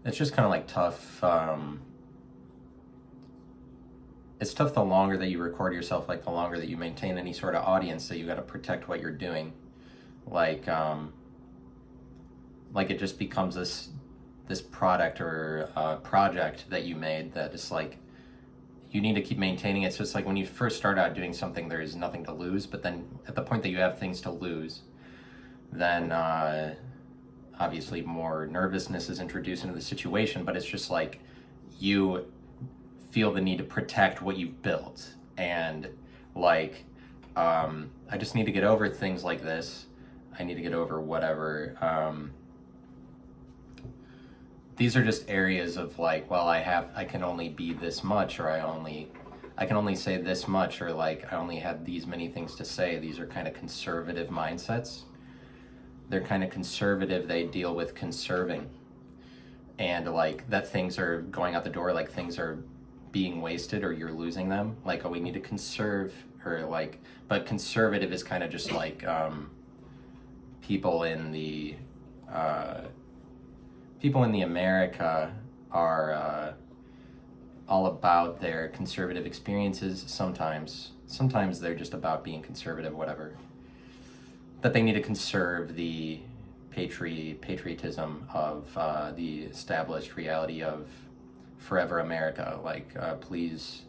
It's just kind of like tough. It's tough the longer that you record yourself, like the longer that you maintain any sort of audience, that you got to protect what you're doing. Like, like it just becomes this product or project that you made that is like you need to keep maintaining it. So it's like when you first start out doing something, there is nothing to lose. But then at the point that you have things to lose, then obviously more nervousness is introduced into the situation. But it's just like you feel the need to protect what you've built. And like, I just need to get over things like this. I need to get over whatever. These are just areas of like, well, I can only be this much, or I can only say this much, or like I only have these many things to say. These are kind of conservative mindsets. They're kind of conservative. They deal with conserving, and like that things are going out the door, like things are being wasted or you're losing them. Like, oh, we need to conserve, or like, but conservative is kind of just like people in the America are all about their conservative experiences. Sometimes they're just about being conservative, whatever. That they need to conserve the patriotism of the established reality of forever America. Like, please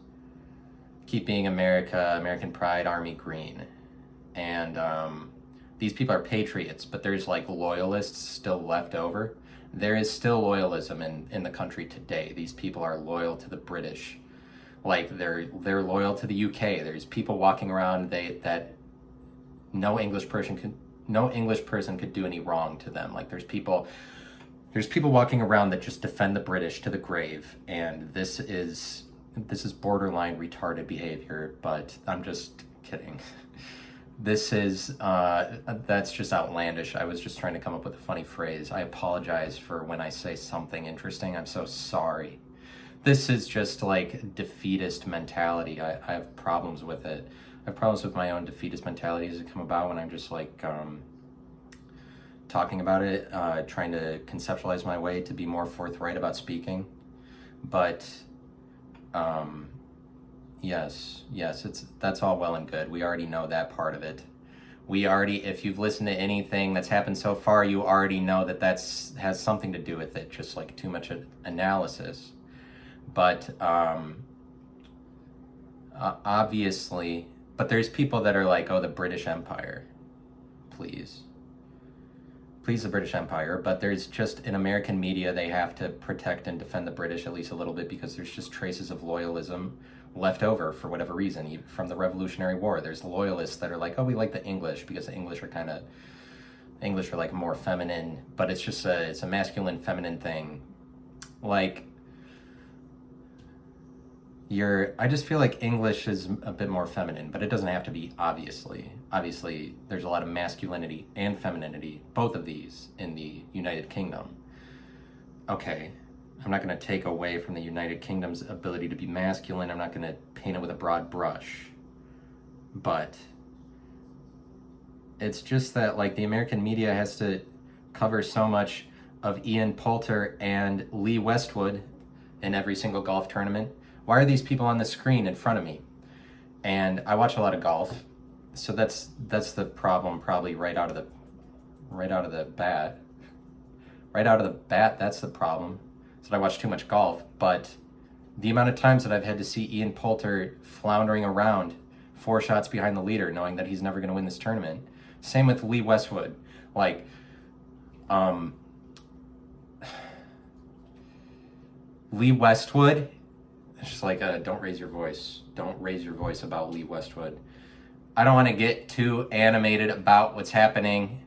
keep being America, American pride, Army green. And these people are patriots, but there's like loyalists still left over. There is still loyalism in the country today. These people are loyal to the British. Like they're loyal to the UK. There's people walking around that no English person could do any wrong to them. Like there's people walking around that just defend the British to the grave, and this is borderline retarded behavior, but I'm just kidding. This is, that's just outlandish. I was just trying to come up with a funny phrase. I apologize for when I say something interesting. I'm so sorry. This is just like defeatist mentality. I have problems with it. I have problems with my own defeatist mentality as it come about when I'm just like talking about it, trying to conceptualize my way to be more forthright about speaking. But yes, that's all well and good. We already know that part of it. If you've listened to anything that's happened so far, you already know that has something to do with it, just like too much analysis. But obviously, but there's people that are like, oh, the British Empire, please, the British Empire. But there's just, in American media, they have to protect and defend the British at least a little bit, because there's just traces of loyalism left over for whatever reason, even from the Revolutionary War. There's loyalists that are like, oh, we like the English because the English are like more feminine, but it's just it's a masculine feminine thing. Like, I just feel like English is a bit more feminine, but it doesn't have to be, obviously. Obviously, there's a lot of masculinity and femininity, both of these, in the United Kingdom. Okay, I'm not going to take away from the United Kingdom's ability to be masculine. I'm not going to paint it with a broad brush. But it's just that, like, the American media has to cover so much of Ian Poulter and Lee Westwood in every single golf tournament. Why are these people on the screen in front of me? And I watch a lot of golf, so that's the problem. Probably right out of the bat. That's the problem. So I watch too much golf. But the amount of times that I've had to see Ian Poulter floundering around 4 shots behind the leader, knowing that he's never going to win this tournament. Same with Lee Westwood. Like, Lee Westwood. It's just like, don't raise your voice. Don't raise your voice about Lee Westwood. I don't want to get too animated about what's happening,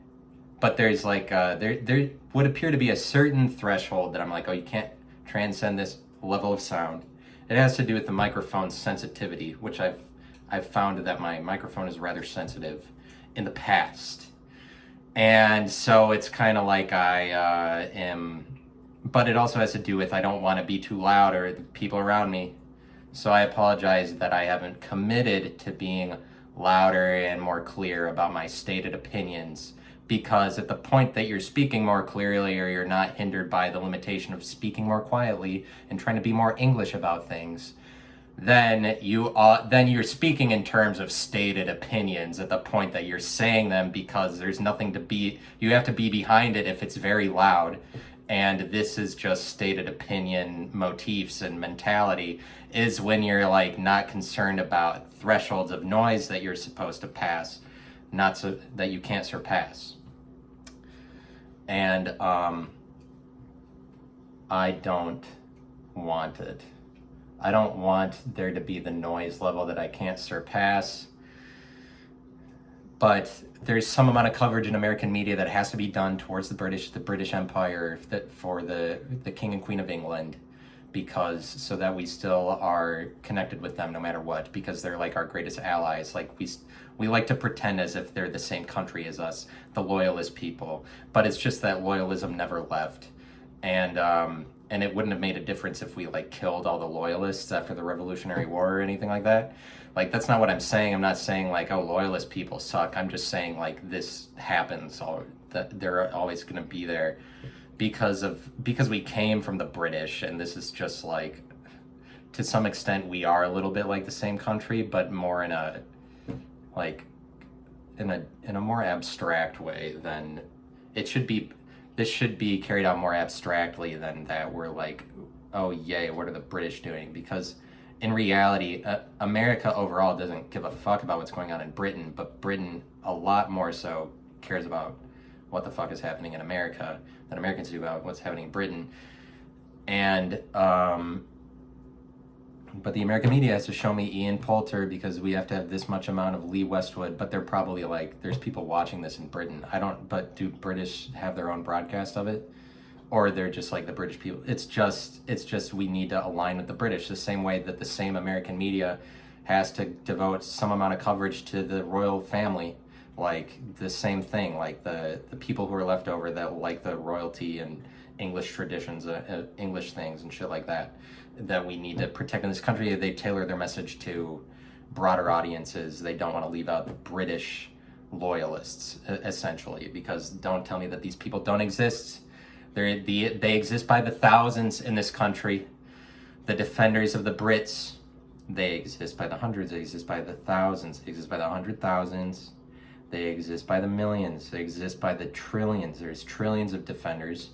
but there's like, there would appear to be a certain threshold that I'm like, oh, you can't transcend this level of sound. It has to do with the microphone's sensitivity, which I've found that my microphone is rather sensitive in the past. And so it's kind of like I am... But it also has to do with I don't want to be too loud or the people around me. So I apologize that I haven't committed to being louder and more clear about my stated opinions. because at the point that you're speaking more clearly, or you're not hindered by the limitation of speaking more quietly and trying to be more English about things, then you're speaking in terms of stated opinions at the point that you're saying them, because there's nothing to be, you have to be behind it if it's very loud. And this is just stated opinion motifs and mentality, is when you're like not concerned about thresholds of noise that you're supposed to pass, not so that you can't surpass. And I don't want it. I don't want there to be the noise level that I can't surpass. But there's some amount of coverage in American media that has to be done towards the British Empire, for the King and Queen of England, because so that we still are connected with them no matter what, because they're like our greatest allies. Like we like to pretend as if they're the same country as us, the loyalist people, but it's just that loyalism never left. And it wouldn't have made a difference if we like killed all the loyalists after the Revolutionary War or anything like that. Like, that's not what I'm saying. I'm not saying like, oh, loyalist people suck. I'm just saying like this happens, or that they're always going to be there because we came from the British, and this is just like, to some extent we are a little bit like the same country, but more in a like in a more abstract way than it should be. This should be carried out more abstractly than that we're like, oh yay, what are the British doing? Because in reality, America overall doesn't give a fuck about what's going on in Britain, but Britain a lot more so cares about what the fuck is happening in America than Americans do about what's happening in Britain. And but the American media has to show me Ian Poulter because we have to have this much amount of Lee Westwood, but they're probably like, there's people watching this in Britain. But do British have their own broadcast of it? Or they're just like the British people? It's just we need to align with the British, the same way that the same American media has to devote some amount of coverage to the royal family. Like the same thing, like the people who are left over that like the royalty and English traditions, English things and shit like that we need to protect in this country. They tailor their message to broader audiences. They don't want to leave out the British loyalists, essentially, because don't tell me that these people don't exist. They exist by the thousands in this country. The defenders of the Brits, they exist by the hundreds, they exist by the thousands, they exist by the 100,000s, they exist by the millions, they exist by the trillions. There's trillions of defenders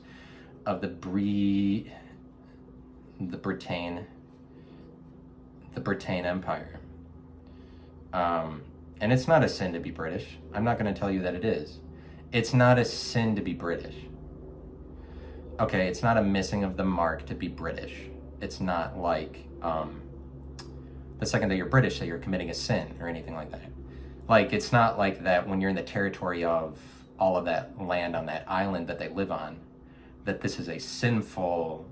of the Britain Empire. And it's not a sin to be British. I'm not going to tell you that it is. It's not a sin to be British. Okay, it's not a missing of the mark to be British. It's not like the second that you're British that you're committing a sin or anything like that. Like, it's not like that when you're in the territory of all of that land on that island that they live on, that this is a sinful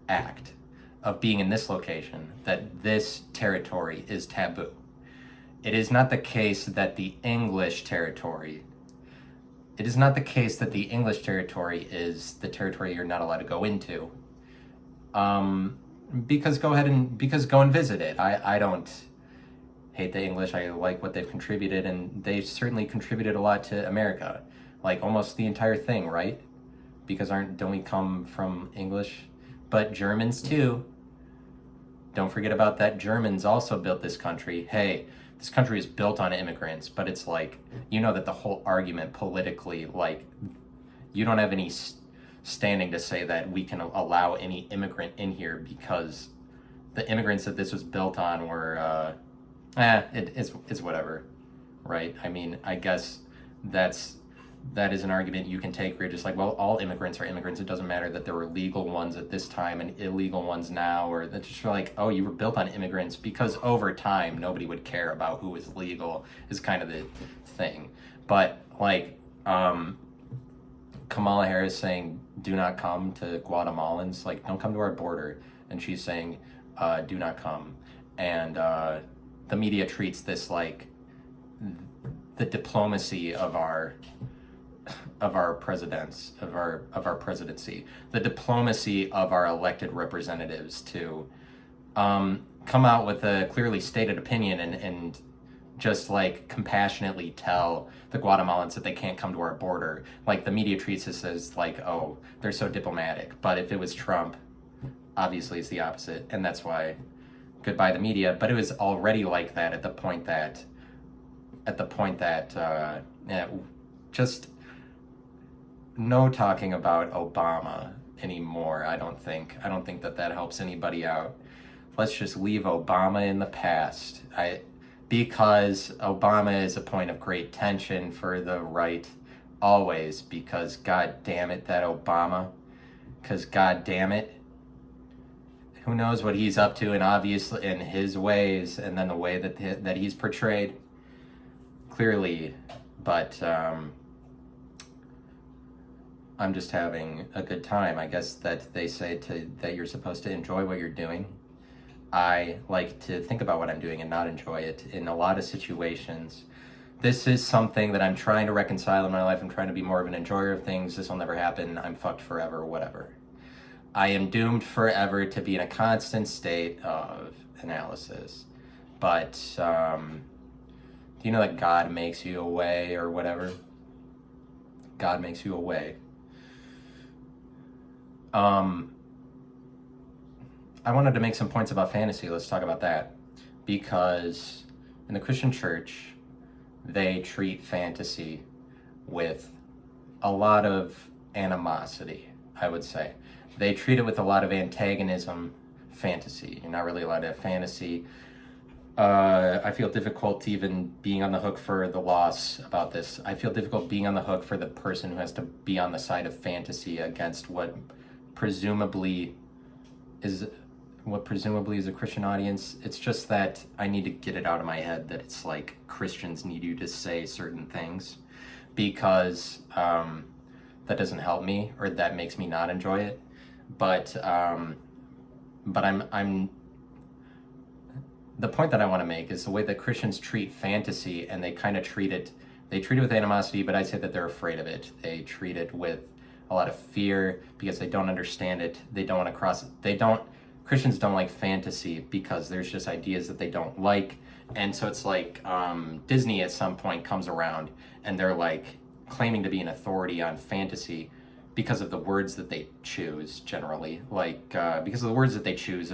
act of being in this location, that this territory is taboo. It is not the case that the English territory, is the territory you're not allowed to go into. Because go and visit it. I don't hate the English. I like what they've contributed, and they've certainly contributed a lot to America. Like almost the entire thing, right? Because don't we come from English? But Germans too. Don't forget about that. Germans also built this country. Hey, this country is built on immigrants, but it's like, you know that the whole argument politically, like, you don't have any standing to say that we can allow any immigrant in here because the immigrants that this was built on were, it's whatever, right? I mean, I guess that is an argument you can take where you're just like, well, all immigrants are immigrants. It doesn't matter that there were legal ones at this time and illegal ones now, or that's just like, oh, you were built on immigrants, because over time, nobody would care about who was legal is kind of the thing. But like, Kamala Harris saying, do not come to Guatemalans, like, don't come to our border. And she's saying, do not come. And the media treats this like the diplomacy of our presidents, of our presidency, the diplomacy of our elected representatives to come out with a clearly stated opinion and just like compassionately tell the Guatemalans that they can't come to our border. Like the media treats us as like, oh, they're so diplomatic. But if it was Trump, obviously it's the opposite, and that's why goodbye the media. But it was already like that at the point that just no talking about Obama anymore. I don't think that helps anybody out. Let's just leave Obama in the past. Because Obama is a point of great tension for the right always, because god damn it, that Obama, because god damn it, who knows what he's up to, and obviously in his ways, and then the way that he's portrayed clearly. But I'm just having a good time. I guess that they say that you're supposed to enjoy what you're doing. I like to think about what I'm doing and not enjoy it in a lot of situations. This is something that I'm trying to reconcile in my life. I'm trying to be more of an enjoyer of things. This will never happen. I'm fucked forever, whatever. I am doomed forever to be in a constant state of analysis. But do you know that God makes you a way or whatever? God makes you a way. I wanted to make some points about fantasy. Let's talk about that. Because in the Christian church, they treat fantasy with a lot of animosity, I would say. They treat it with a lot of antagonism, fantasy. You're not really allowed to have fantasy. I feel difficult even being on the hook for the loss about this. I feel difficult being on the hook for the person who has to be on the side of fantasy against what presumably is a Christian audience. It's just that I need to get it out of my head that it's like Christians need you to say certain things, because that doesn't help me, or that makes me not enjoy it. But I'm the point that I want to make is the way that Christians treat fantasy, and they kind of treat it with animosity, but I say that they're afraid of it. They treat it with a lot of fear because they don't understand it. They don't want to cross it. Christians don't like fantasy because there's just ideas that they don't like. And so it's like Disney at some point comes around and they're like claiming to be an authority on fantasy because of the words that they choose generally. Like because of the words that they choose,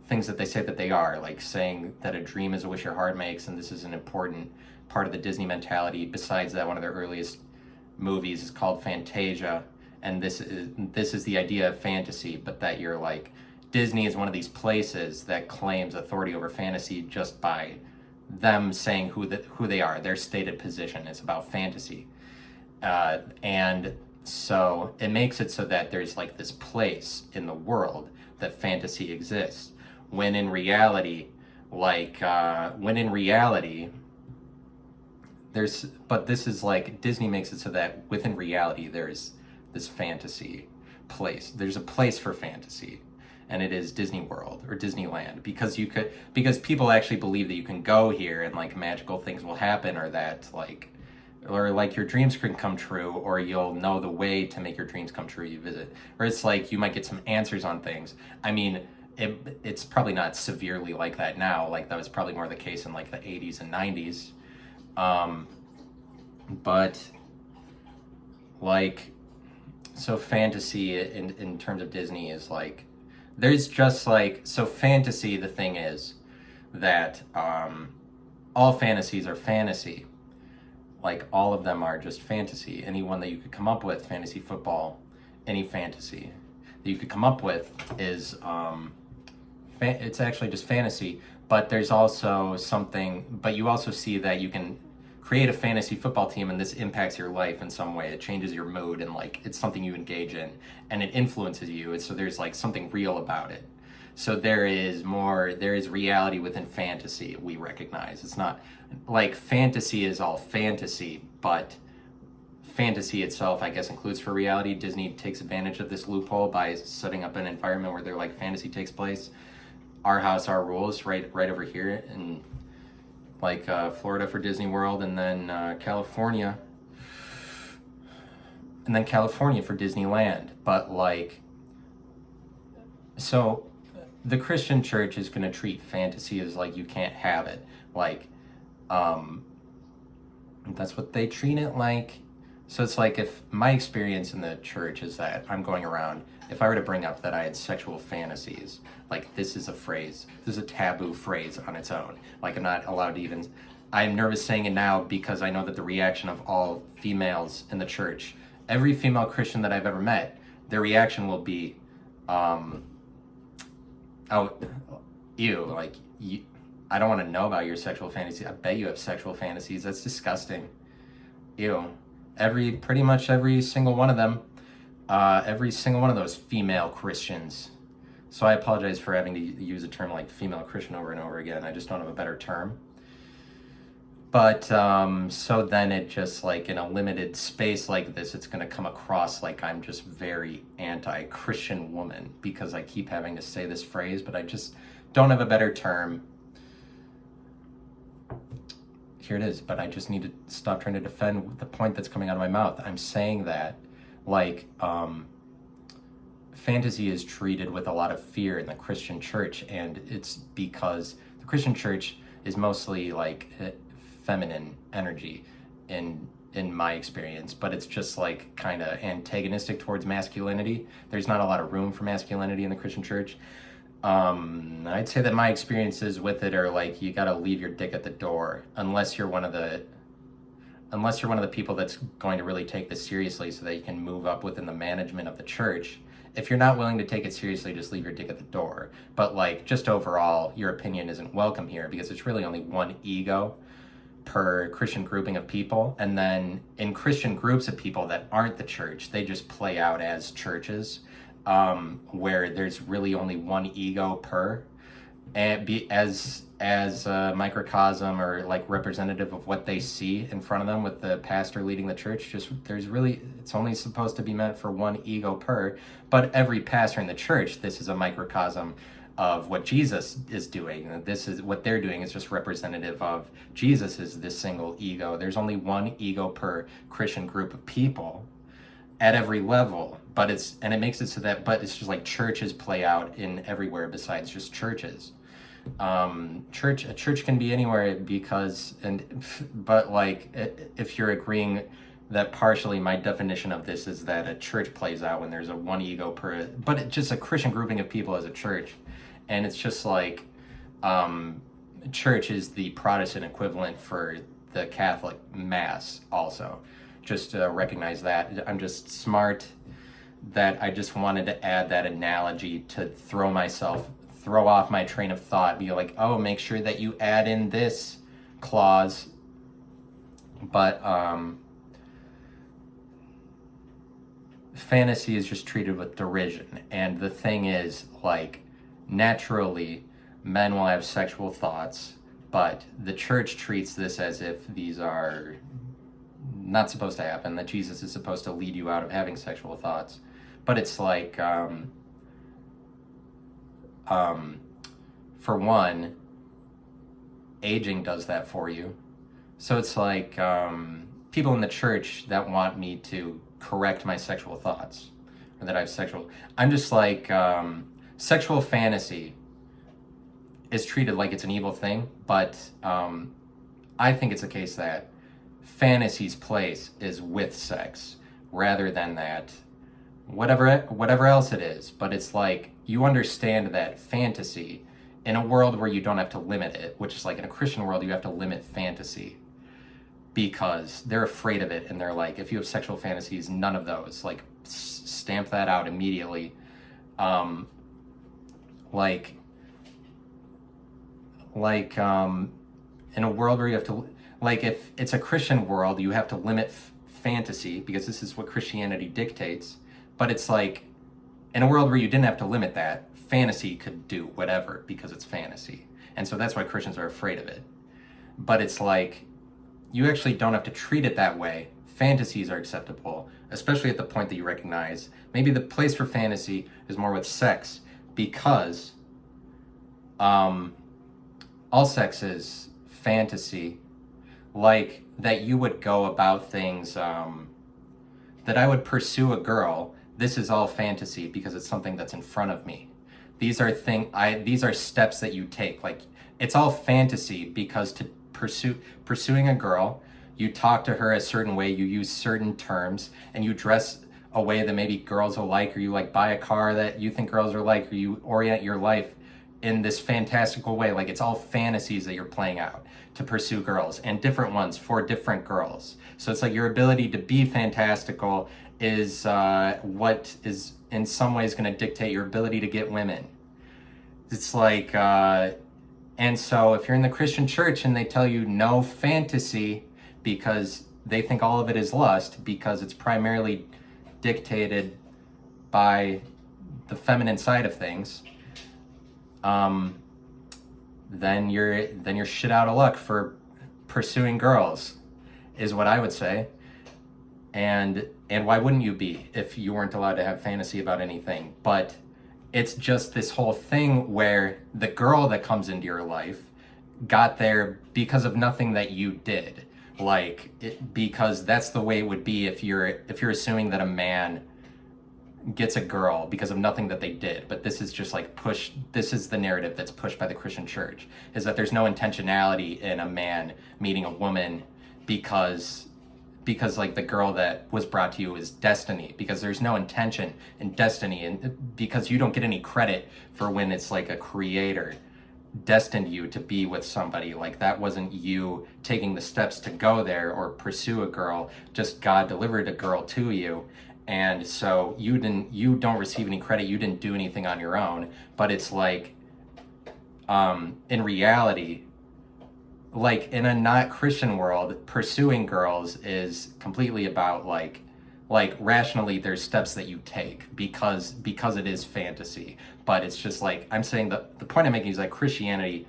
things that they say that they are, like saying that a dream is a wish your heart makes, and this is an important part of the Disney mentality. Besides that, one of their earliest movies is called Fantasia, and this is the idea of fantasy, but that you're like, Disney is one of these places that claims authority over fantasy just by them saying who they are. Their stated position is about fantasy, and so it makes it so that there's like this place in the world that fantasy exists, when in reality, but this is like, Disney makes it so that within reality there's this fantasy place. There's a place for fantasy, and it is Disney World or Disneyland, because people actually believe that you can go here and like magical things will happen, or that like your dreams can come true, or you'll know the way to make your dreams come true. You visit, or it's like you might get some answers on things. I mean, it's probably not severely like that now. Like that was probably more the case in like the 80s and 90s. But like, so fantasy in terms of Disney is like, there's just like, so fantasy, the thing is that all fantasies are fantasy. Like all of them are just fantasy. Any one that you could come up with, fantasy football, any fantasy that you could come up with is it's actually just fantasy. But there's also something, but you also see that you can create a fantasy football team and this impacts your life in some way. It changes your mood, and like it's something you engage in and it influences you. And so there's like something real about it. So there is reality within fantasy, we recognize. It's not like fantasy is all fantasy, but fantasy itself, I guess, includes for reality. Disney takes advantage of this loophole by setting up an environment where they're like, fantasy takes place. Our house, our rules, right over here in like Florida for Disney World, and then California for Disneyland. But like, so the Christian church is going to treat fantasy as like you can't have it. Like Um, that's what they treat it like. So it's like, if my experience in the church is that I'm going around, if I were to bring up that I had sexual fantasies, like, this is a phrase, this is a taboo phrase on its own. Like, I'm not allowed to even, I'm nervous saying it now because I know that the reaction of all females in the church, every female Christian that I've ever met, their reaction will be, oh, ew, like, I don't want to know about your sexual fantasies. I bet you have sexual fantasies. That's disgusting. Ew. Pretty much every single one of them, every single one of those female Christians. So I apologize for having to use a term like female Christian over and over again. I just don't have a better term. But so then it just, like, in a limited space like this, it's going to come across like I'm just very anti-Christian woman because I keep having to say this phrase, but I just don't have a better term. Here it is, but I just need to stop trying to defend the point that's coming out of my mouth. I'm saying that, like, fantasy is treated with a lot of fear in the Christian church, and it's because the Christian church is mostly, like, feminine energy in my experience, but it's just, like, kind of antagonistic towards masculinity. There's not a lot of room for masculinity in the Christian church. I'd say that my experiences with it are like, you gotta leave your dick at the door unless you're one of the people that's going to really take this seriously so that you can move up within the management of the church. If you're not willing to take it seriously, just leave your dick at the door. But, like, just overall, your opinion isn't welcome here because it's really only one ego per Christian grouping of people. And then in Christian groups of people that aren't the church, they just play out as churches. Where there's really only one ego per, and be as a microcosm or, like, representative of what they see in front of them with the pastor leading the church. Just, it's only supposed to be meant for one ego per, but every pastor in the church, this is a microcosm of what Jesus is doing. This is what they're doing is just representative of Jesus is this single ego. There's only one ego per Christian group of people at every level, but it makes it so that, but it's just like churches play out in everywhere besides just churches. A church can be anywhere but, like, if you're agreeing that partially my definition of this is that a church plays out when there's a one ego per, but it's just a Christian grouping of people as a church. And it's just like, church is the Protestant equivalent for the Catholic Mass also. Just to recognize that. I'm just smart that I just wanted to add that analogy to throw off my train of thought, be like, oh, make sure that you add in this clause. But fantasy is just treated with derision. And the thing is, like, naturally, men will have sexual thoughts, but the church treats this as if these are not supposed to happen, that Jesus is supposed to lead you out of having sexual thoughts. But it's like, for one, aging does that for you. So it's like, people in the church that want me to correct my sexual thoughts, or that I have I'm just like, sexual fantasy is treated like it's an evil thing, but I think it's a case that fantasy's place is with sex rather than that whatever else it is. But it's like, you understand that fantasy in a world where you don't have to limit it, which is like in a Christian world you have to limit fantasy because they're afraid of it, and they're like, if you have sexual fantasies, none of those, like, stamp that out immediately. In a world where you have to, like, if it's a Christian world, you have to limit fantasy because this is what Christianity dictates. But it's like, in a world where you didn't have to limit that, fantasy could do whatever because it's fantasy. And so that's why Christians are afraid of it. But it's like, you actually don't have to treat it that way. Fantasies are acceptable, especially at the point that you recognize maybe the place for fantasy is more with sex, because all sex is fantasy. Like, that you would go about things, that I would pursue a girl. This is all fantasy because it's something that's in front of me. These are steps that you take. Like, it's all fantasy because to pursuing a girl. You talk to her a certain way, you use certain terms, and you dress a way that maybe girls will like, or you like buy a car that you think girls are like, or you orient your life in this fantastical way. Like, it's all fantasies that you're playing out to pursue girls, and different ones for different girls. So it's like your ability to be fantastical is what is in some ways going to dictate your ability to get women. It's like, and so if you're in the Christian church and they tell you no fantasy because they think all of it is lust, because it's primarily dictated by the feminine side of things, then you're shit out of luck for pursuing girls, is what I would say. And why wouldn't you be if you weren't allowed to have fantasy about anything? But it's just this whole thing where the girl that comes into your life got there because of nothing that you did. Because that's the way it would be if you're assuming that a man gets a girl because of nothing that they did. But this is just like this is the narrative that's pushed by the Christian church, is that there's no intentionality in a man meeting a woman because like the girl that was brought to you is destiny, because there's no intention in destiny, and because you don't get any credit for when it's like a creator destined you to be with somebody. Like, that wasn't you taking the steps to go there or pursue a girl, just God delivered a girl to you. And so you don't receive any credit, you didn't do anything on your own. But it's like, in reality, like in a not Christian world, pursuing girls is completely about like rationally there's steps that you take because it is fantasy. But it's just like, I'm saying the point I'm making is like Christianity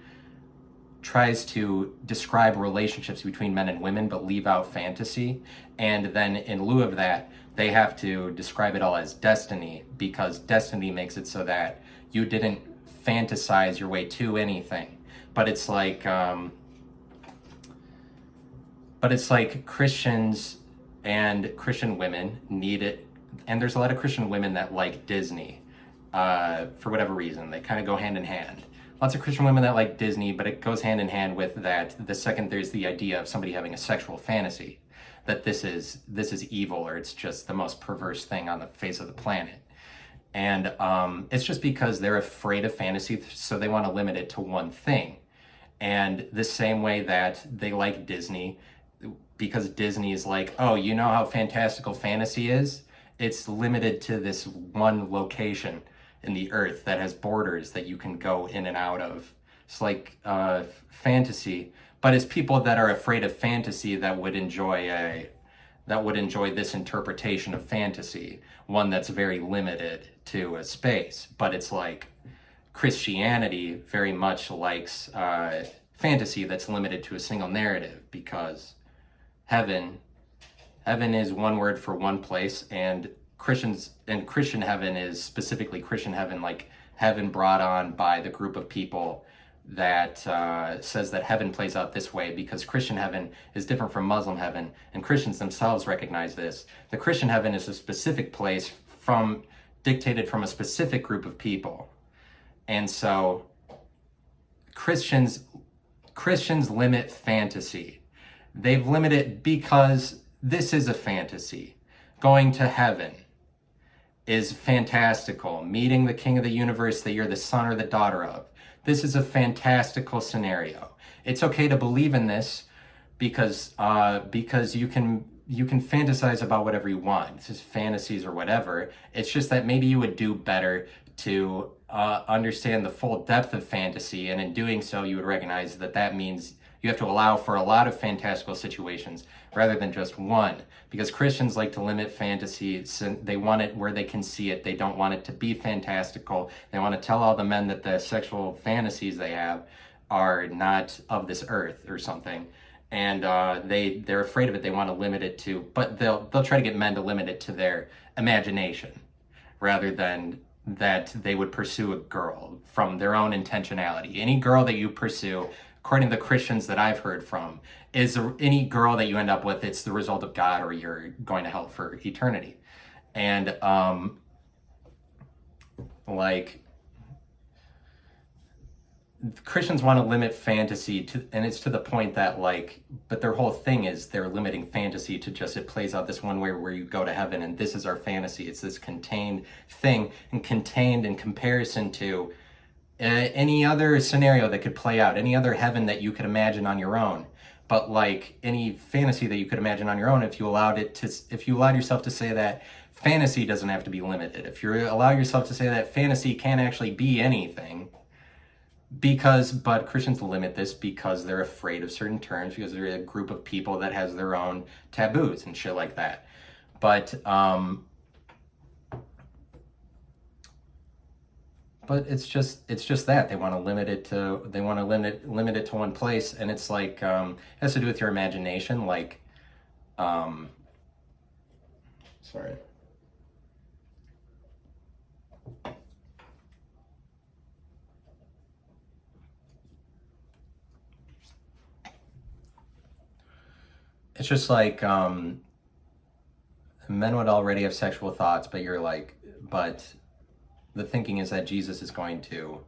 tries to describe relationships between men and women but leave out fantasy, and then in lieu of that they have to describe it all as destiny, because destiny makes it so that you didn't fantasize your way to anything. But it's like Christians and Christian women need it, and there's a lot of Christian women that like Disney for whatever reason. They kind of go hand in hand. Lots of Christian women that like Disney, but it goes hand in hand with that the second there's the idea of somebody having a sexual fantasy, that this is evil, or it's just the most perverse thing on the face of the planet. And it's just because they're afraid of fantasy, so they want to limit it to one thing. And the same way that they like Disney, because Disney is like, oh, you know how fantastical fantasy is? It's limited to this one location in the earth that has borders that you can go in and out of. It's like fantasy, but it's people that are afraid of fantasy that would enjoy this interpretation of fantasy, one that's very limited to a space. But it's like Christianity very much likes fantasy that's limited to a single narrative, because heaven is one word for one place, and Christian heaven is specifically Christian heaven, like heaven brought on by the group of people that says that heaven plays out this way, because Christian heaven is different from Muslim heaven, and Christians themselves recognize this. The Christian heaven is a specific place dictated from a specific group of people. And so Christians limit fantasy. They've limited because this is a fantasy. Going to heaven is fantastical. Meeting the king of the universe that you're the son or the daughter of. This is a fantastical scenario. It's okay to believe in this because you can fantasize about whatever you want. It's just fantasies or whatever. It's just that maybe you would do better to understand the full depth of fantasy, and in doing so you would recognize that means you have to allow for a lot of fantastical situations rather than just one, because Christians like to limit fantasy. They want it where they can see it. They don't want it to be fantastical. They want to tell all the men that the sexual fantasies they have are not of this earth or something, and they're afraid of it. They want to limit it to, but they'll try to get men to limit it to their imagination rather than that they would pursue a girl from their own intentionality. Any girl that you pursue, according to the Christians that I've heard from, is any girl that you end up with, it's the result of God, or you're going to hell for eternity. And like Christians want to limit fantasy to, and it's to the point that like, but their whole thing is they're limiting fantasy to just it plays out this one way where you go to heaven and this is our fantasy. It's this contained thing and contained in comparison to any other scenario that could play out, any other heaven that you could imagine on your own. But like any fantasy that you could imagine on your own, if you allowed yourself to say that fantasy doesn't have to be limited, if you allow yourself to say that fantasy can't actually be anything, but Christians limit this because they're afraid of certain terms, because they're a group of people that has their own taboos and shit like that. But it's just that they want to limit it to one place, and it's like it has to do with your imagination. Like, sorry. It's just like men would already have sexual thoughts, but the thinking is that Jesus is going to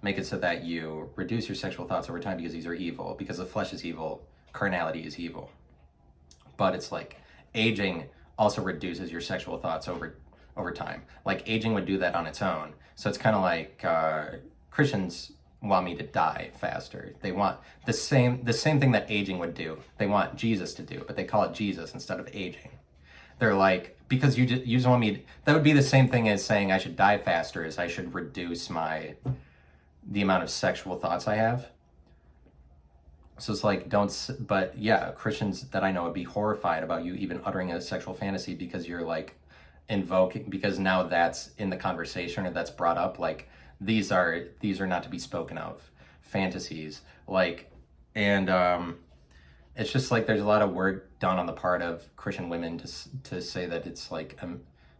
make it so that you reduce your sexual thoughts over time because these are evil, because the flesh is evil, carnality is evil. But it's like aging also reduces your sexual thoughts over time. Like aging would do that on its own. So it's kind of like Christians want me to die faster. They want the same thing that aging would do. They want Jesus to do, but they call it Jesus instead of aging. They're like, because you just want me, that would be the same thing as saying I should die faster, as I should reduce the amount of sexual thoughts I have. So it's like, but yeah, Christians that I know would be horrified about you even uttering a sexual fantasy because you're like invoking, because now that's in the conversation or that's brought up, like these are not to be spoken of fantasies, like, and it's just like there's a lot of work done on the part of Christian women to say that it's like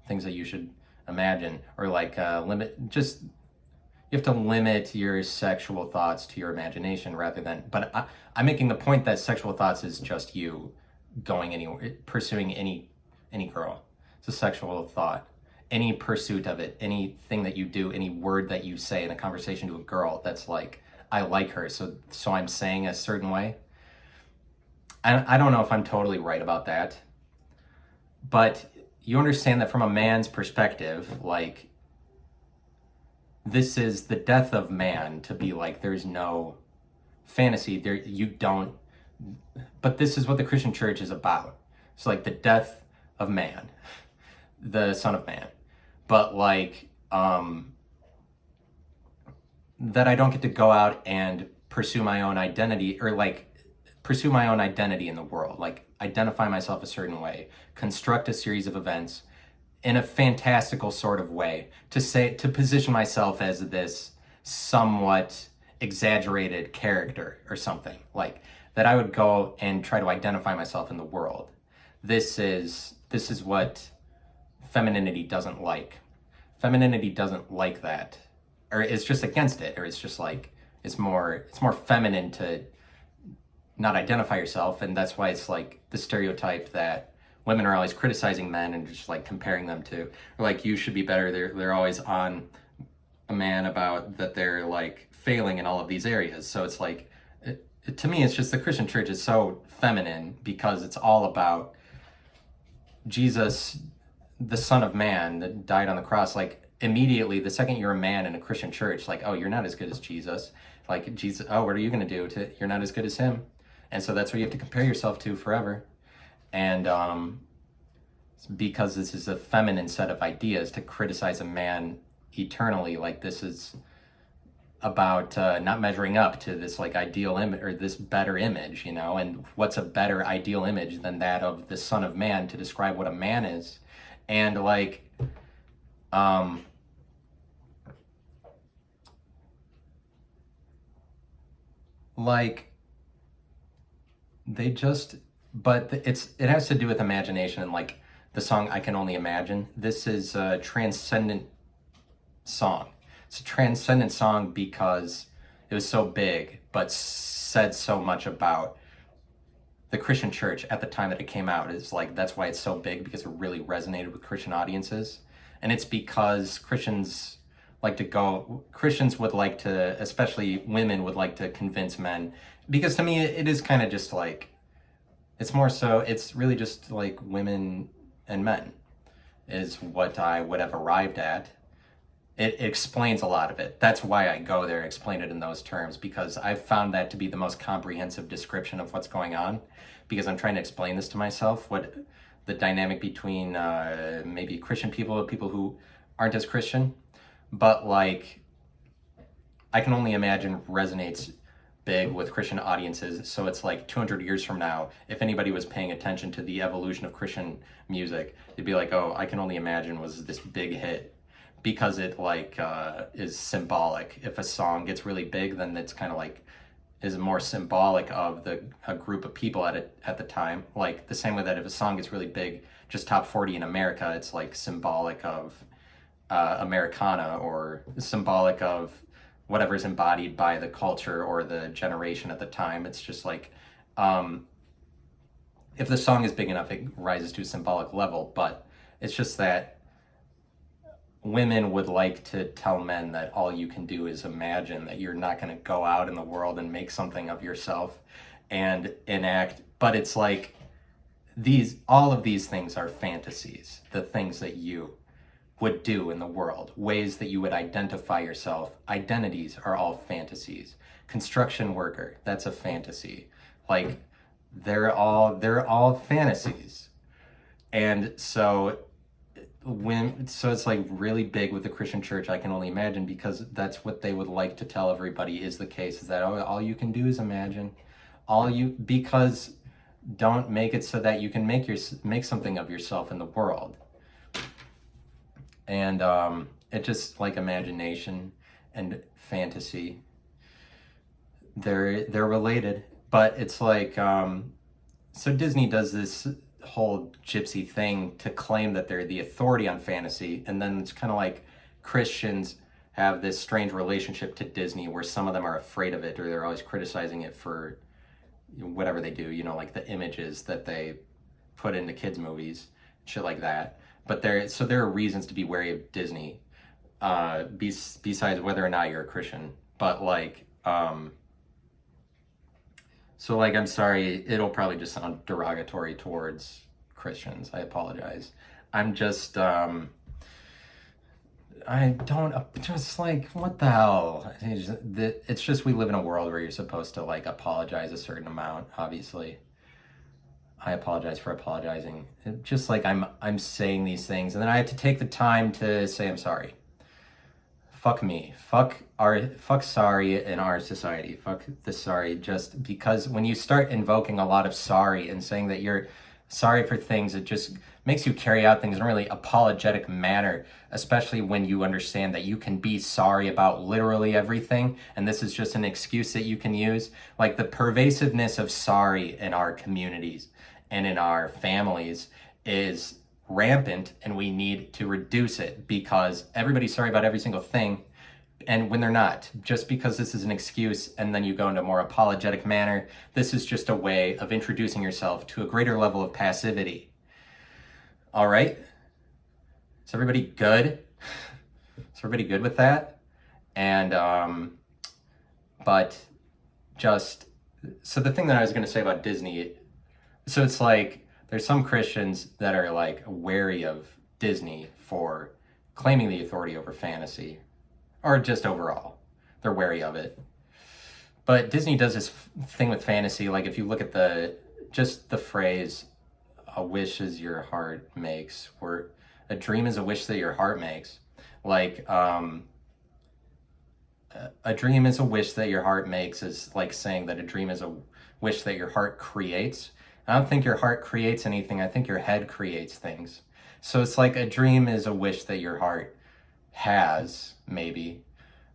things that you should imagine, or like you have to limit your sexual thoughts to your imagination rather than, but I'm making the point that sexual thoughts is just you going anywhere, pursuing any girl. It's a sexual thought. Any pursuit of it, anything that you do, any word that you say in a conversation to a girl, that's like, I like her, so I'm saying a certain way. I don't know if I'm totally right about that, but you understand that from a man's perspective, like, this is the death of man to be like, there's no fantasy there, you don't, but this is what the Christian church is about. It's like the death of man, the Son of Man, but like, that I don't get to go out and pursue my own identity, or like pursue my own identity in the world, like identify myself a certain way, construct a series of events in a fantastical sort of way to position myself as this somewhat exaggerated character or something, like that I would go and try to identify myself in the world. This is what femininity doesn't like. Femininity doesn't like that, or it's just against it, or it's just like, it's more feminine to not identify yourself, and that's why it's like the stereotype that women are always criticizing men and just like comparing them to, or like, you should be better. They're always on a man about that they're like failing in all of these areas. So it's like, to me, it's just the Christian church is so feminine because it's all about Jesus, the Son of Man that died on the cross. Like immediately, the second you're a man in a Christian church, like, oh, you're not as good as Jesus. Like Jesus, oh, what are you going to do? You're not as good as him. And so that's what you have to compare yourself to forever. And because this is a feminine set of ideas to criticize a man eternally, like this is about not measuring up to this like ideal image, or this better image, you know. And what's a better ideal image than that of the Son of Man to describe what a man is? And like they just, but it has to do with imagination, and like the song I Can Only Imagine. This is a transcendent song. It's a transcendent song because it was so big, but said so much about the Christian church at the time that it came out. It's like, that's why it's so big, because it really resonated with Christian audiences. And it's because Christians like to go, Christians would like to, especially women would like to convince men, because to me it is kind of just like, it's more so, it's really just like women and men is what I would have arrived at. It explains a lot of it. That's why I go there, explain it in those terms, because I've found that to be the most comprehensive description of what's going on, because I'm trying to explain this to myself, what the dynamic between maybe Christian people who aren't as Christian, but like, I can only imagine resonates big with Christian audiences. So it's like 200 years from now, if anybody was paying attention to the evolution of Christian music, they'd be like, oh, I can only imagine was this big hit, because it like is symbolic. If a song gets really big, then it's kind of like is more symbolic of a group of people at the time. Like the same way that if a song gets really big, just top 40 in America, it's like symbolic of Americana, or symbolic of whatever's embodied by the culture or the generation at the time. It's just like, if the song is big enough, it rises to a symbolic level. But it's just that women would like to tell men that all you can do is imagine, that you're not going to go out in the world and make something of yourself and enact. But it's like, all of these things are fantasies, the things that you would do in the world, ways that you would identify yourself. Identities are all fantasies. Construction worker, that's a fantasy. Like, they're all fantasies. And so it's like really big with the Christian church, I can only imagine, because that's what they would like to tell everybody is the case, is that all you can do is imagine. Because don't make it so that you can make something of yourself in the world. And it just, like, imagination and fantasy, they're related. But it's like, so Disney does this whole gypsy thing to claim that they're the authority on fantasy, and then it's kind of like Christians have this strange relationship to Disney where some of them are afraid of it, or they're always criticizing it for whatever they do, like the images that they put into kids movies, shit like that. But there are reasons to be wary of Disney, besides whether or not you're a Christian. But like, so like, I'm sorry, it'll probably just sound derogatory towards Christians. I apologize. I'm just, just like, what the hell? It's just, we live in a world where you're supposed to like apologize a certain amount, obviously. I apologize for apologizing. Just like I'm saying these things, and then I have to take the time to say I'm sorry. Fuck me. Fuck sorry in our society. Fuck the sorry, just because when you start invoking a lot of sorry and saying that you're sorry for things, it just makes you carry out things in a really apologetic manner, especially when you understand that you can be sorry about literally everything, and this is just an excuse that you can use. Like, the pervasiveness of sorry in our communities and in our families is rampant, and we need to reduce it, because everybody's sorry about every single thing, and when they're not, just because this is an excuse and then you go into a more apologetic manner, this is just a way of introducing yourself to a greater level of passivity. All right? Is everybody good? Is everybody good with that? And but just, so the thing that I was going to say about Disney, so it's like, there's some Christians that are like wary of Disney for claiming the authority over fantasy, or just overall, they're wary of it. But Disney does this thing with fantasy, like if you look at the phrase, a wish is your heart makes, or a dream is a wish that your heart makes. Like, a dream is a wish that your heart makes is like saying that a dream is a wish that your heart creates. I don't think your heart creates anything. I think your head creates things. So it's like a dream is a wish that your heart has, maybe.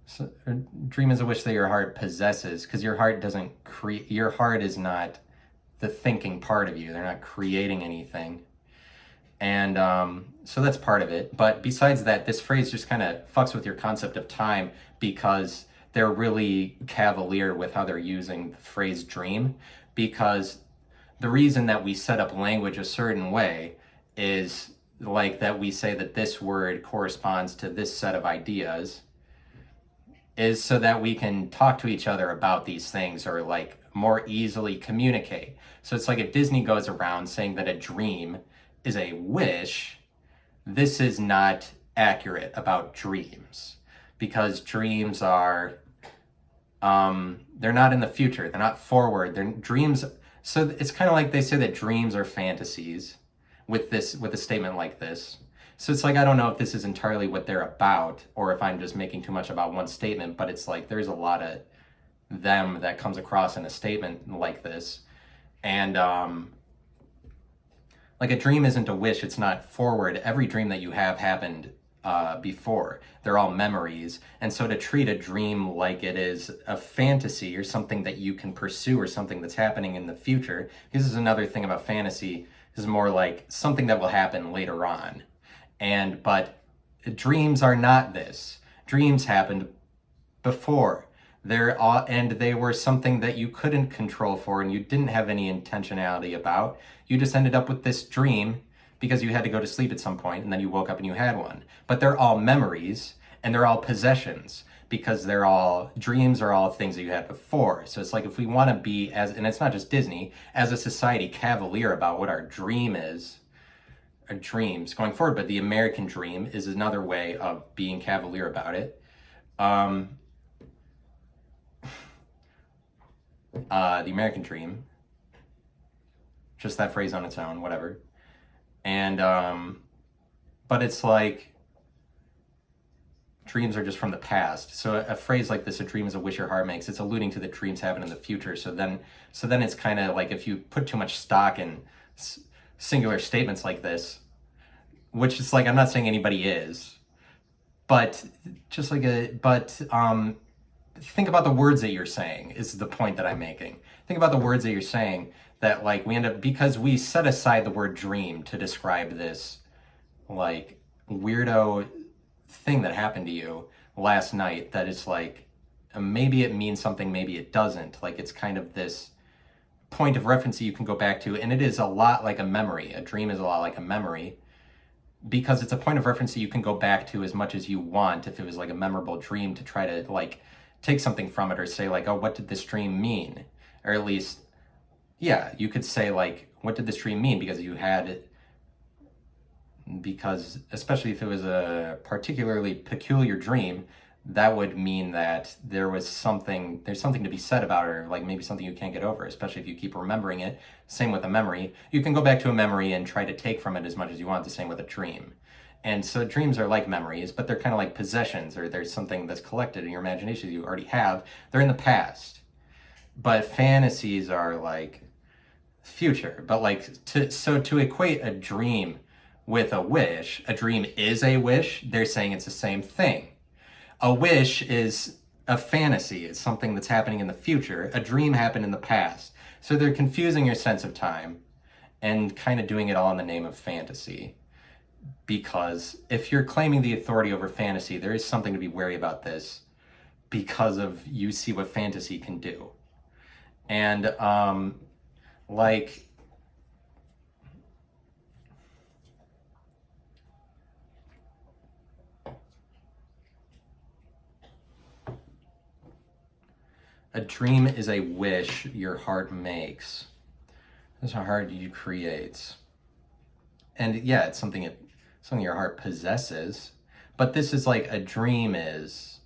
So a dream is a wish that your heart possesses, because your heart doesn't create. Your heart is not the thinking part of you. They're not creating anything. And so that's part of it. But besides that, this phrase just kind of fucks with your concept of time, because they're really cavalier with how they're using the phrase dream, because the reason that we set up language a certain way is like that we say that this word corresponds to this set of ideas, is so that we can talk to each other about these things, or like more easily communicate. So it's like if Disney goes around saying that a dream is a wish, this is not accurate about dreams, because dreams are they're not in the future, they're not forward, they're dreams. So it's kind of like they say that dreams are fantasies with a statement like this. So it's like, I don't know if this is entirely what they're about, or if I'm just making too much about one statement, but it's like there's a lot of them that comes across in a statement like this. And like, a dream isn't a wish, it's not forward. Every dream that you have happened before. They're all memories. And so to treat a dream like it is a fantasy or something that you can pursue, or something that's happening in the future, this is another thing about fantasy, is more like something that will happen later on. But dreams are not this. Dreams happened before. And they were something that you couldn't control for, and you didn't have any intentionality about. You just ended up with this dream because you had to go to sleep at some point, and then you woke up and you had one. But they're all memories, and they're all possessions, because dreams are all things that you had before. So it's like, if we want to be, and it's not just Disney, as a society, cavalier about what our dream is, our dreams going forward, but the American dream is another way of being cavalier about it. The American dream, just that phrase on its own, whatever. And but it's like, dreams are just from the past. So a phrase like this, a dream is a wish your heart makes, it's alluding to that dreams happen in the future. So then it's kind of like, if you put too much stock in singular statements like this, which is like, I'm not saying anybody is, but just like think about the words that you're saying, is the point that I'm making. Think about the words that you're saying, that like we end up, because we set aside the word dream to describe this like weirdo thing that happened to you last night, that it's like, maybe it means something, maybe it doesn't. Like, it's kind of this point of reference that you can go back to, and it is a lot like a memory. A dream is a lot like a memory, because it's a point of reference that you can go back to as much as you want, if it was like a memorable dream, to try to like take something from it, or say like, oh, what did this dream mean? Or at least, yeah, you could say like, what did this dream mean? Because especially if it was a particularly peculiar dream, that would mean that there's something to be said about it, or like maybe something you can't get over, especially if you keep remembering it. Same with a memory. You can go back to a memory and try to take from it as much as you want. The same with a dream. And so dreams are like memories, but they're kind of like possessions, or there's something that's collected in your imagination that you already have. They're in the past. But fantasies are like future. But like, to equate a dream with a wish, a dream is a wish, they're saying it's the same thing. A wish is a fantasy, it's something that's happening in the future. A dream happened in the past. So they're confusing your sense of time and kind of doing it all in the name of fantasy. Because if you're claiming the authority over fantasy, there is something to be wary about this, because of, you see what fantasy can do. And like, a dream is a wish your heart makes. That's how hard you create. And yeah, it's something your heart possesses. But this is like, a dream is,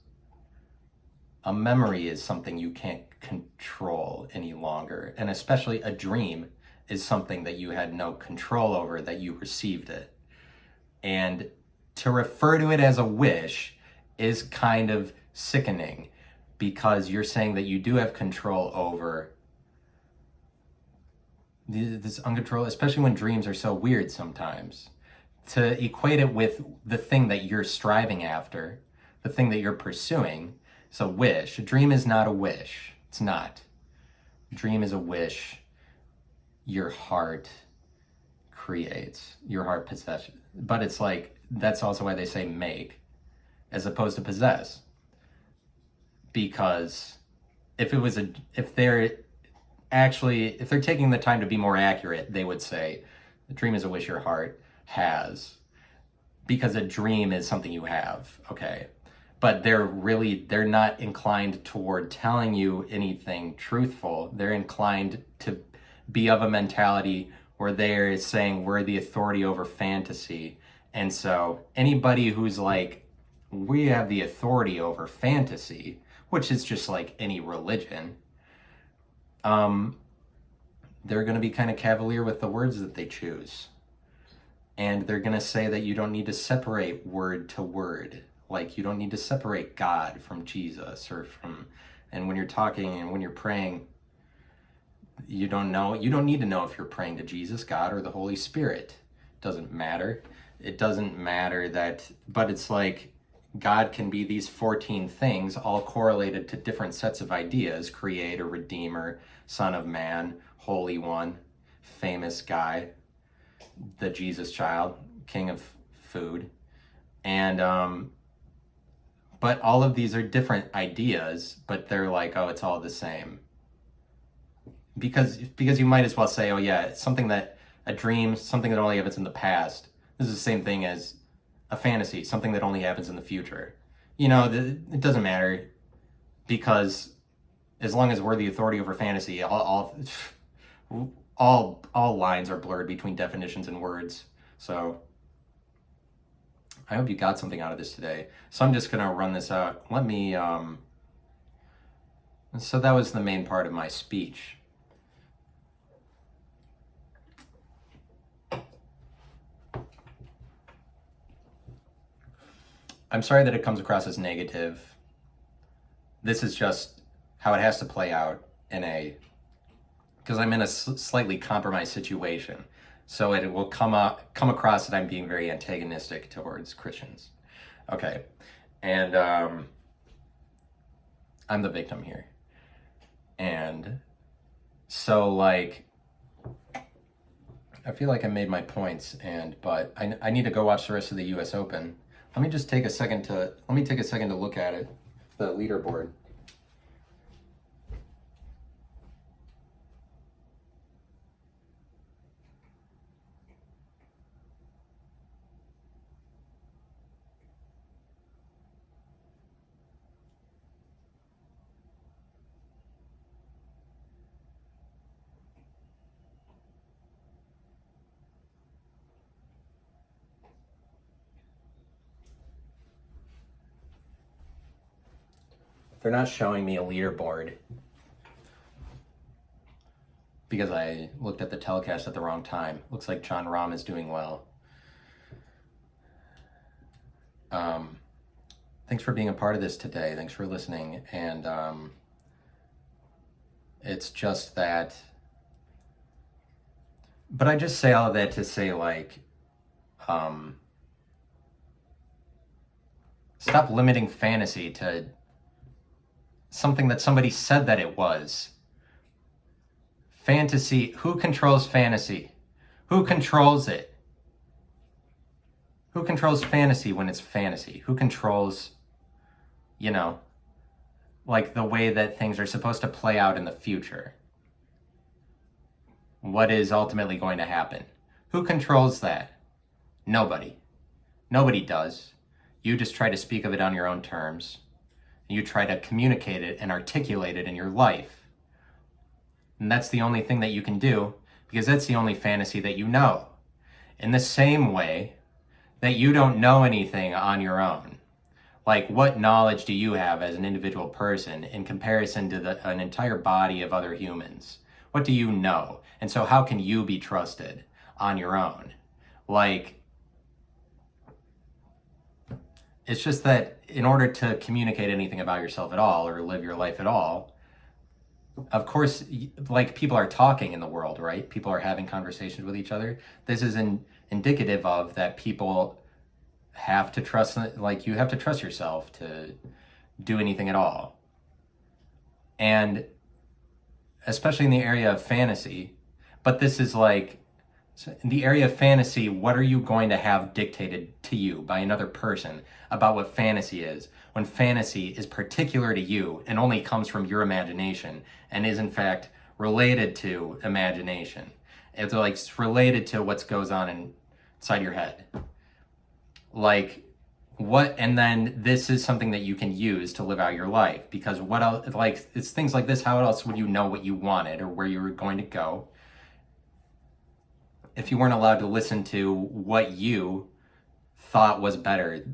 a memory is something you can't control any longer. And especially a dream is something that you had no control over, that you received it. And to refer to it as a wish is kind of sickening, because you're saying that you do have control over this uncontrolled, especially when dreams are so weird sometimes. To equate it with the thing that you're striving after, the thing that you're pursuing, is a wish. A dream is not a wish. It's not. A dream is a wish your heart creates, your heart possesses. But it's like, that's also why they say make, as opposed to possess. Because if they're taking the time to be more accurate, they would say the dream is a wish your heart has, because a dream is something you have, okay? but they're not inclined toward telling you anything truthful. They're inclined to be of a mentality where they're saying we're the authority over fantasy. And so anybody who's like, we have the authority over fantasy, which is just like any religion, they're going to be kind of cavalier with the words that they choose. And they're going to say that you don't need to separate word to word. Like, you don't need to separate God from Jesus and when you're talking and when you're praying, you don't need to know if you're praying to Jesus, God, or the Holy Spirit. It doesn't matter. It doesn't matter but it's like God can be these 14 things all correlated to different sets of ideas: creator, redeemer, son of man, holy one, famous guy, the Jesus child, king of food. And but all of these are different ideas, but they're like, oh, it's all the same. Because you might as well say, oh yeah, it's a dream, something that only happens in the past. This is the same thing as a fantasy, something that only happens in the future. It doesn't matter, because as long as we're the authority over fantasy, all lines are blurred between definitions and words. So I hope you got something out of this today. So I'm just gonna run this out. So that was the main part of my speech. I'm sorry that it comes across as negative. This is just how it has to play out because I'm in a slightly compromised situation. So it will come across that I'm being very antagonistic towards Christians. Okay. And I'm the victim here. And so, like, I feel like I made my points, but I need to go watch the rest of the US Open. Let me take a second to look at it, the leaderboard. They're not showing me a leaderboard because I looked at the telecast at the wrong time. Looks like John Rahm is doing well. Thanks for being a part of this today. Thanks for listening. And it's just that, but I just say all of that to say, like, stop limiting fantasy to something that somebody said that it was. Fantasy, who controls fantasy? Who controls it? Who controls fantasy when it's fantasy? Who controls, like, the way that things are supposed to play out in the future? What is ultimately going to happen? Who controls that? Nobody. Nobody does. You just try to speak of it on your own terms. You try to communicate it and articulate it in your life. And that's the only thing that you can do, because that's the only fantasy that you know. In the same way that you don't know anything on your own. Like, what knowledge do you have as an individual person in comparison to an entire body of other humans? What do you know? And so how can you be trusted on your own? Like, it's just that in order to communicate anything about yourself at all or live your life at all, of course, like, people are talking in the world, right? People are having conversations with each other. This is indicative of that people have to trust, like, you have to trust yourself to do anything at all. And especially in the area of fantasy, but this is like, in the area of fantasy, what are you going to have dictated to you by another person about what fantasy is, when fantasy is particular to you and only comes from your imagination and is in fact related to imagination? It's like, it's related to what goes on inside your head. Like, and then this is something that you can use to live out your life, because what else, like, it's things like this. How else would you know what you wanted or where you were going to go if you weren't allowed to listen to what you thought was better?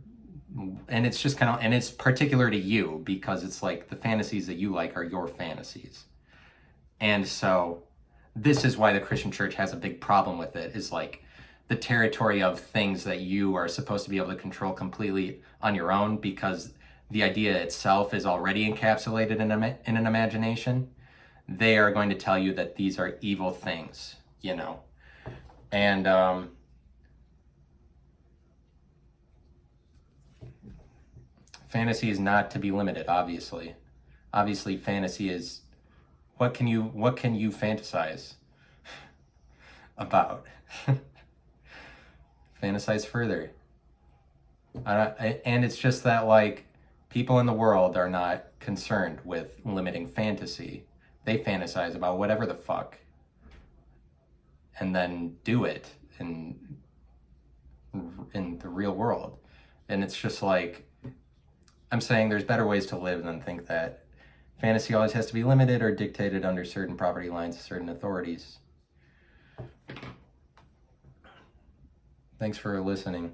And it's just kind of, and it's particular to you, because it's like the fantasies that you like are your fantasies. And so this is why the Christian church has a big problem with it, is like the territory of things that you are supposed to be able to control completely on your own, because the idea itself is already encapsulated in an imagination. They are going to tell you that these are evil things, you know. And fantasy is not to be limited, obviously. Obviously, fantasy is, what can you fantasize about? Fantasize further. And it's just that, like, people in the world are not concerned with limiting fantasy. They fantasize about whatever the fuck, and then do it in the real world. And it's just like, I'm saying there's better ways to live than think that fantasy always has to be limited or dictated under certain property lines, certain authorities. Thanks for listening.